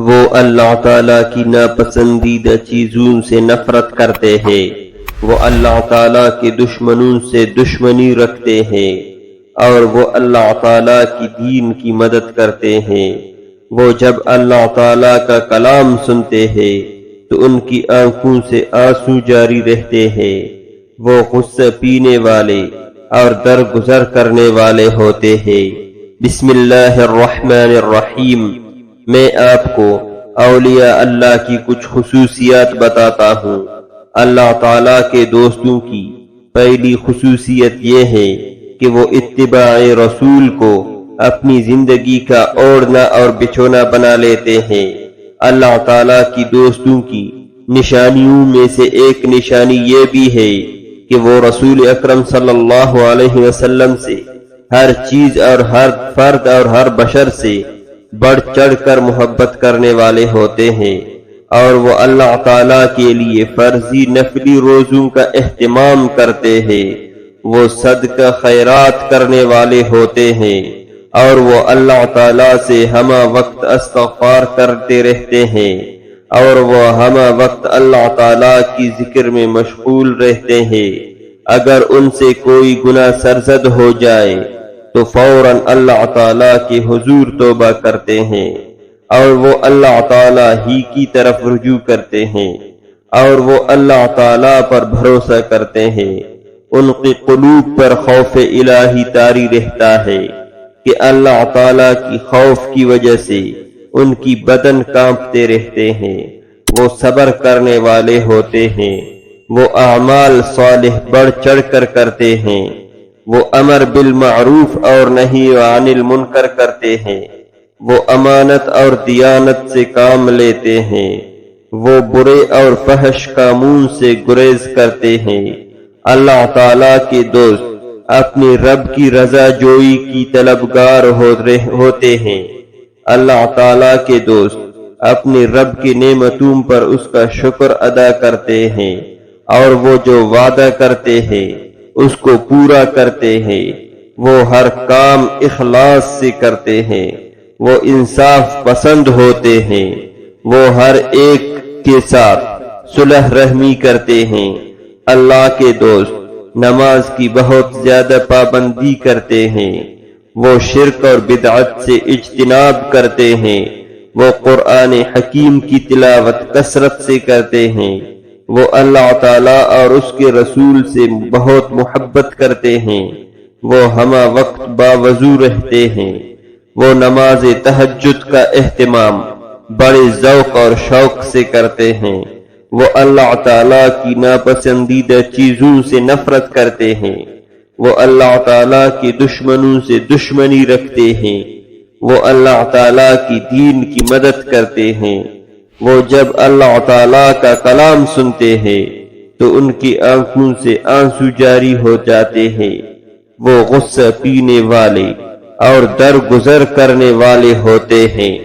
وہ اللہ تعالیٰ کی ناپسندیدہ چیزوں سے نفرت کرتے ہیں، وہ اللہ تعالیٰ کے دشمنوں سے دشمنی رکھتے ہیں، اور وہ اللہ تعالیٰ کی دین کی مدد کرتے ہیں۔ وہ جب اللہ تعالیٰ کا کلام سنتے ہیں تو ان کی آنکھوں سے آنسو جاری رہتے ہیں۔ وہ غصہ پینے والے اور درگزر کرنے والے ہوتے ہیں۔ بسم اللہ الرحمن الرحیم۔ میں آپ کو اولیاء اللہ کی کچھ خصوصیات بتاتا ہوں۔ اللہ تعالیٰ کے دوستوں کی پہلی خصوصیت یہ ہے کہ وہ اتباع رسول کو اپنی زندگی کا اوڑھنا اور بچھونا بنا لیتے ہیں۔ اللہ تعالیٰ کی دوستوں کی نشانیوں میں سے ایک نشانی یہ بھی ہے کہ وہ رسول اکرم صلی اللہ علیہ وسلم سے ہر چیز اور ہر فرد اور ہر بشر سے بڑھ چڑھ کر محبت کرنے والے ہوتے ہیں، اور وہ اللہ تعالیٰ کے لیے فرضی نفلی روزوں کا اہتمام کرتے ہیں۔ وہ صدقہ خیرات کرنے والے ہوتے ہیں، اور وہ اللہ تعالیٰ سے ہمہ وقت استغفار کرتے رہتے ہیں، اور وہ ہمہ وقت اللہ تعالیٰ کی ذکر میں مشغول رہتے ہیں۔ اگر ان سے کوئی گناہ سرزد ہو جائے تو فوراً اللہ تعالیٰ کے حضور توبہ کرتے ہیں، اور وہ اللہ تعالیٰ ہی کی طرف رجوع کرتے ہیں، اور وہ اللہ تعالیٰ پر بھروسہ کرتے ہیں۔ ان کی قلوب پر خوف الہی طاری رہتا ہے کہ اللہ تعالیٰ کی خوف کی وجہ سے ان کی بدن کانپتے رہتے ہیں۔ وہ صبر کرنے والے ہوتے ہیں، وہ اعمال صالح بڑھ چڑھ کر کرتے ہیں، وہ امر بالمعروف اور نہی عن المنکر کرتے ہیں، وہ امانت اور دیانت سے کام لیتے ہیں، وہ برے اور فحش کاموں سے گریز کرتے ہیں۔ اللہ تعالیٰ کے دوست اپنے رب کی رضا جوئی کی طلبگار ہوتے ہیں۔ اللہ تعالیٰ کے دوست اپنے رب کی نعمتوں پر اس کا شکر ادا کرتے ہیں، اور وہ جو وعدہ کرتے ہیں اس کو پورا کرتے ہیں۔ وہ ہر کام اخلاص سے کرتے ہیں، وہ انصاف پسند ہوتے ہیں، وہ ہر ایک کے ساتھ صلح رحمی کرتے ہیں۔ اللہ کے دوست نماز کی بہت زیادہ پابندی کرتے ہیں، وہ شرک اور بدعت سے اجتناب کرتے ہیں، وہ قرآن حکیم کی تلاوت کثرت سے کرتے ہیں، وہ اللہ تعالیٰ اور اس کے رسول سے بہت محبت کرتے ہیں، وہ ہمہ وقت باوضو رہتے ہیں، وہ نماز تہجد کا اہتمام بڑے ذوق اور شوق سے کرتے ہیں، وہ اللہ تعالیٰ کی ناپسندیدہ چیزوں سے نفرت کرتے ہیں، وہ اللہ تعالیٰ کے دشمنوں سے دشمنی رکھتے ہیں، وہ اللہ تعالیٰ کی دین کی مدد کرتے ہیں۔ وہ جب اللہ تعالیٰ کا کلام سنتے ہیں تو ان کی آنکھوں سے آنسو جاری ہو جاتے ہیں۔ وہ غصہ پینے والے اور درگزر کرنے والے ہوتے ہیں۔